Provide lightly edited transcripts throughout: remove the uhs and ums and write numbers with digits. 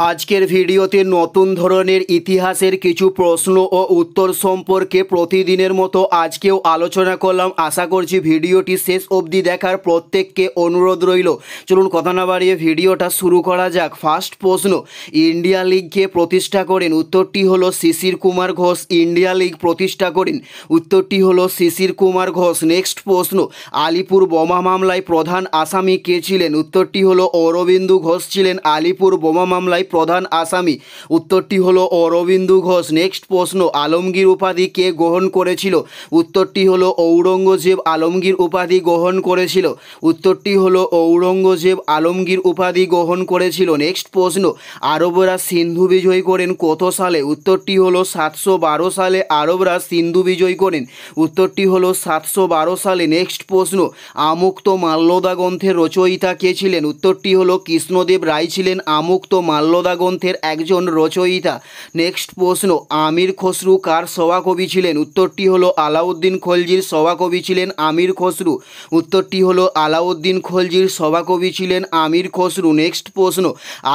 আজকের ভিডিওতে নতুন ধরনের ইতিহাসের কিছু প্রশ্ন ও উত্তর সম্পর্কে প্রতিদিনের মতো আজকেও আলোচনা করলাম। আশা করছি ভিডিওটি শেষ অবধি দেখার প্রত্যেককে অনুরোধ রইল। চলুন কথা না বাড়িয়ে ভিডিওটা শুরু করা যাক। ফার্স্ট প্রশ্ন, ইন্ডিয়া লিগকে প্রতিষ্ঠা করেন? উত্তরটি হলো শিশির কুমার ঘোষ ইন্ডিয়া লিগ প্রতিষ্ঠা করেন। উত্তরটি হলো শিশির কুমার ঘোষ। নেক্সট প্রশ্ন, আলিপুর বোমা মামলায় প্রধান আসামি কে ছিলেন? উত্তরটি হলো অরবিন্দু ঘোষ ছিলেন আলিপুর বোমা মামলায় প্রধান আসামি। উত্তরটি হলো অরবিন্দু ঘোষ। নেক্সট প্রশ্ন, আলমগীর উপাধি কে গ্রহণ করেছিল? উত্তরটি হলো ঔরঙ্গজেব আলমগীর উপাধি গ্রহণ করেছিল। উত্তরটি হলো ঔরঙ্গজেব আলমগীর উপাধি গ্রহণ করেছিল। নেক্সট প্রশ্ন, আরবরা সিন্ধু বিজয় করেন কত সালে? উত্তরটি হলো 712 সালে আরবরা সিন্ধু বিজয় করেন। উত্তরটি হলো 712 সালে। নেক্সট প্রশ্ন, আমুক্ত মাল্যদা গ্রন্থের রচয়িতা কে ছিলেন? উত্তরটি হলো কৃষ্ণদেব রায় ছিলেন আমুক্ত মাল্যদা গ্রন্থের একজন রচয়িতা। নেক্সট প্রশ্ন, আমির খসরু কার সভাকবি ছিলেন? উত্তরটি হলো আলাউদ্দিন খলজির সভাকবি ছিলেন আমির খসরু। উত্তরটি হলো আলাউদ্দিন খলজির সভাকবি ছিলেন আমির খসরু। নেক্সট প্রশ্ন,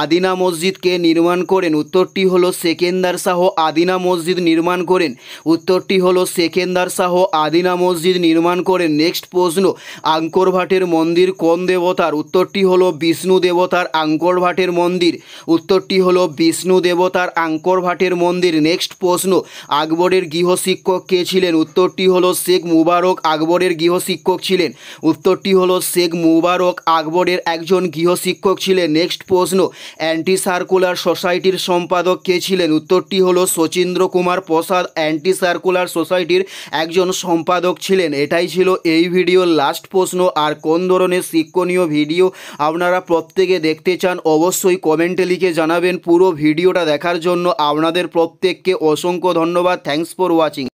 আদিনা মসজিদ কে নির্মাণ করেন? উত্তরটি হলো সেকেন্দার শাহ আদিনা মসজিদ নির্মাণ করেন। উত্তরটি হলো সেকেন্দার শাহ আদিনা মসজিদ নির্মাণ করেন। নেক্সট প্রশ্ন, আঙ্কর ভাটের মন্দির কোন দেবতার? উত্তরটি হলো বিষ্ণু দেবতার আঙ্কর ভাটের মন্দির। উত্তরটি হলো বিষ্ণু দেবতার আঙ্কর ভাটের মন্দির। নেক্সট প্রশ্ন, আকবরের গৃহশিক্ষক কে ছিলেন? উত্তরটি হলো শেখ মুবারক আকবরের গৃহশিক্ষক ছিলেন। উত্তরটি হলো শেখ মুবারক আকবরের একজন গৃহশিক্ষক ছিলেন। নেক্সট প্রশ্ন, অ্যান্টি সার্কুলার সোসাইটির সম্পাদক কে ছিলেন? উত্তরটি হলো শচীন্দ্র কুমার প্রসাদ অ্যান্টি সার্কুলার সোসাইটির একজন সম্পাদক ছিলেন। এটাই ছিল এই ভিডিওর লাস্ট প্রশ্ন। আর কোন ধরনের শিক্ষণীয় ভিডিও আপনারা প্রত্যেকে দেখতে চান অবশ্যই কমেন্টে লিখে জানাবেন। পুরো ভিডিওটা দেখার জন্য আপনাদের প্রত্যেককে অসংখ্য ধন্যবাদ। Thanks for watching.